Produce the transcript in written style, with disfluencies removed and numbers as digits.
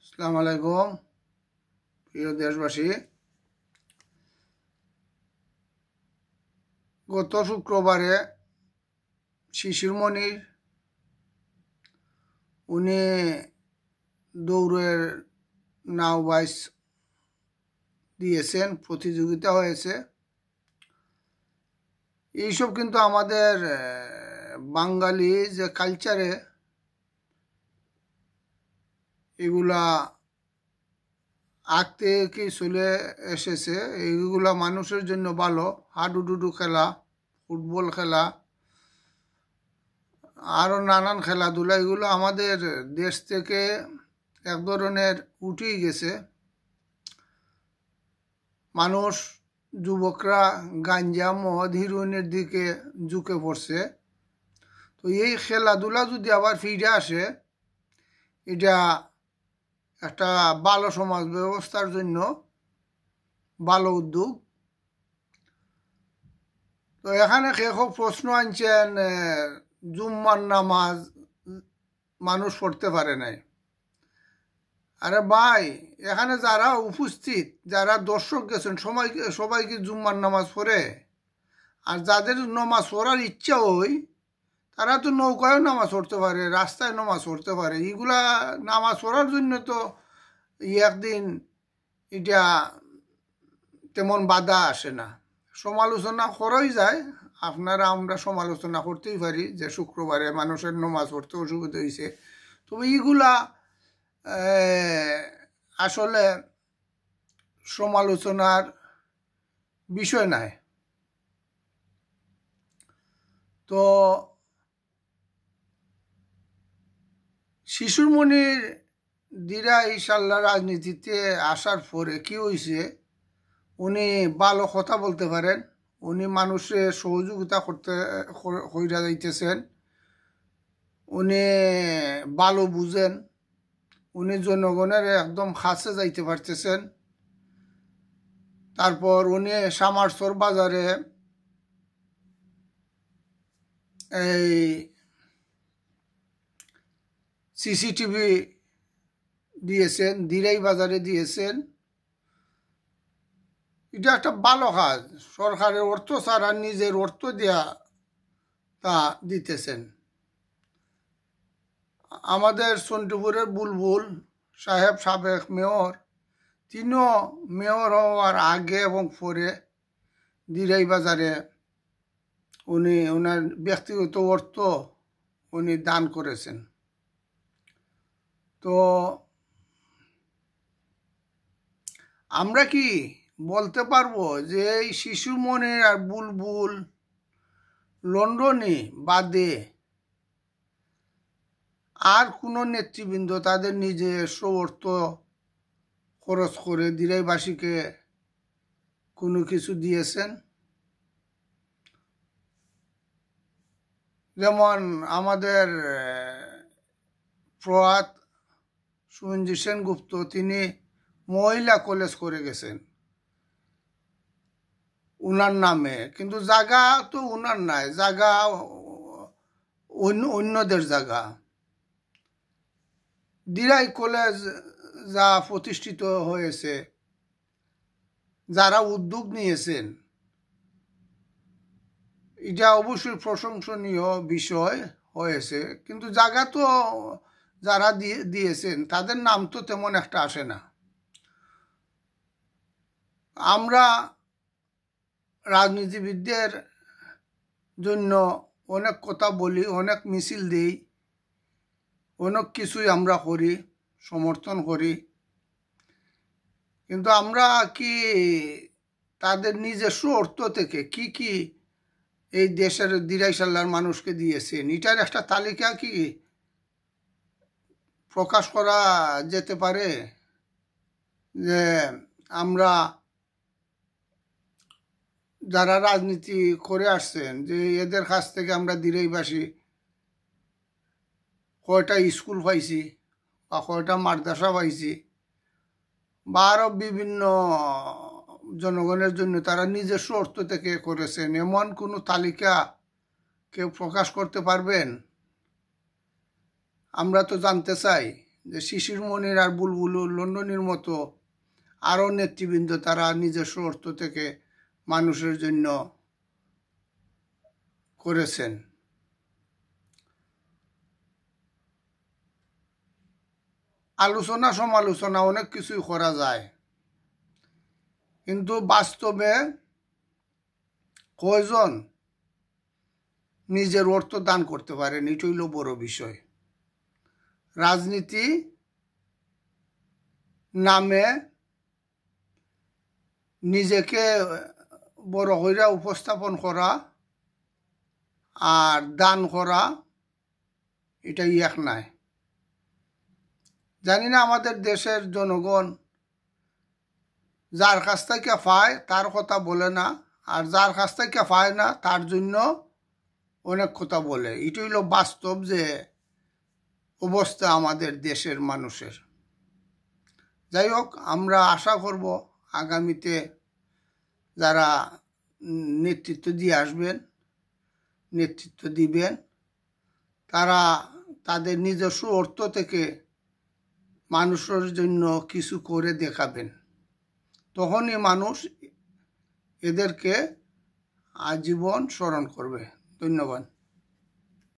আসসালামু আলাইকুম প্রিয় দেশবাসী। গত শুক্রবারে শিশির মনির উনি দৌড়ের নাও বাইচ দিয়েছেন, প্রতিযোগিতা হয়েছে। এইসব কিন্তু আমাদের বাঙালি যে কালচারে এগুলা আগ থেকে চলে এসেছে। এইগুলা মানুষের জন্য ভালো। হাডুডুডু খেলা, ফুটবল খেলা, আরও নানান খেলাধুলা, এগুলো আমাদের দেশ থেকে এক ধরনের উঠেই গেছে। মানুষ, যুবকরা গাঞ্জা মদ হিরোইনের দিকে ঝুঁকে পড়ছে। তো এই খেলাধুলা যদি আবার ফিরে আসে, এটা একটা ভালো সমাজ ব্যবস্থার জন্য ভালো উদ্যোগ। তো এখানে কেউ প্রশ্ন আনছেন, জুম্মার নামাজ মানুষ পড়তে পারে নাই। আরে ভাই, এখানে যারা উপস্থিত, যারা দর্শক গেছেন, সবাই কি জুম্মার নামাজ পড়ে? আর যাদের নামাজ পড়ার ইচ্ছা হয় তারা তো নৌকায়ও নামাজ পড়তে পারে, রাস্তায় নামাজ পড়তে পারে। এগুলা নামাজ পড়ার জন্য তো একদিন এটা তেমন বাধা আসে না, সমালোচনা করাই যায়। আপনারা আমরা সমালোচনা করতেই পারি যে শুক্রবারে মানুষের নামাজ পড়তে অসুবিধা হয়েছে। তবে এইগুলা আসলে সমালোচনার বিষয় নয়। তো শিশির মনির দিরা ইনশাল্লাহ রাজনীতিতে আসার পরে কি হয়েছে, উনি ভালো কথা বলতে পারেন, উনি মানুষের সহযোগিতা করতে কইরা যাইতেছেন, উনি ভালো বুঝেন, উনি জনগণের একদম কাছে যাইতে পারতেছেন। তারপর উনি সামারসর বাজারে এই সিসিটিভি দিয়েছেন, দিরাই বাজারে দিয়েছেন। এটা একটা ভালো কাজ। সরকারের অর্থ ছাড়া নিজের অর্থ দেয়া তা দিতেছেন। আমাদের সন্টুপুরের বুলবুল সাহেব, সাবেক মেয়র, তিনিও মেয়র হওয়ার আগে এবং পরে দিরাই বাজারে উনি ওনার ব্যক্তিগত অর্থ উনি দান করেছেন। তো আমরা কি বলতে পারবো যে এই শিশু মনির আর বুলবুল লন্ডনে বাদে আর কোনো নেতৃবৃন্দ তাদের নিজস্ব অর্থ খরচ করে দিরাইবাসীকে কোনো কিছু দিয়েছেন? যেমন আমাদের প্রয়াত সুমনজিৎ সেনগুপ্ত, তিনি মহিলা কলেজ করে গেছেন উনার নামে, কিন্তু জায়গা তো উনার নাই, জায়গা অন্যদের জায়গা। দিরাই কলেজ যা প্রতিষ্ঠিত হয়েছে, যারা উদ্যোগ নিয়েছেন, এটা অবশ্যই প্রশংসনীয় বিষয় হয়েছে, কিন্তু জায়গা তো যারা দিয়েছেন তাদের নাম তো তেমন একটা আসে না। আমরা রাজনীতিবিদদের জন্য অনেক কথা বলি, অনেক মিছিল দিই, অনেক কিছুই আমরা করি, সমর্থন করি, কিন্তু আমরা কি তাদের নিজস্ব অর্থ থেকে কি কি এই দেশের দিরাইশাল্লার মানুষকে দিয়েছেন, এটার একটা তালিকা কি প্রকাশ করা যেতে পারে? যে আমরা যারা রাজনীতি করে আসছেন, যে এদের কাছ থেকে আমরা দিরাইবাসী কয়টা স্কুল পাইছি বা কয়টা মাদ্রাসা পাইছি, বা আরও বিভিন্ন জনগণের জন্য তারা নিজস্ব অর্থ থেকে করেছেন, এমন কোনো তালিকা কেউ প্রকাশ করতে পারবেন? আমরা তো জানতে চাই যে শিশির মনির আর বুলবুল লন্ডনের মতো আরও নেতৃবৃন্দ তারা নিজস্ব অর্থ থেকে মানুষের জন্য করেছেন। আলোচনা সমালোচনা অনেক কিছুই করা যায়, কিন্তু বাস্তবে কয়জন নিজের অর্থ দান করতে পারেন, এটাই হলো বড় বিষয়। রাজনীতি নামে নিজেকে বড় হইরা উপস্থাপন করা আর দান করা এটাই এক নাই। জানি না আমাদের দেশের জনগণ যার কাছ থেকে পায় তার কথা বলে না, আর যার কাছ থেকে পায় না তার জন্য অনেক কথা বলে। এটাই হলো বাস্তব যে অবস্থা আমাদের দেশের মানুষের। যাই হোক, আমরা আশা করব আগামীতে যারা নেতৃত্ব দিয়ে আসবেন, নেতৃত্ব দিবেন, তারা তাদের নিজস্ব অর্থ থেকে মানুষের জন্য কিছু করে দেখাবেন। তখনই মানুষ এদেরকে আজীবন স্মরণ করবে। ধন্যবাদ।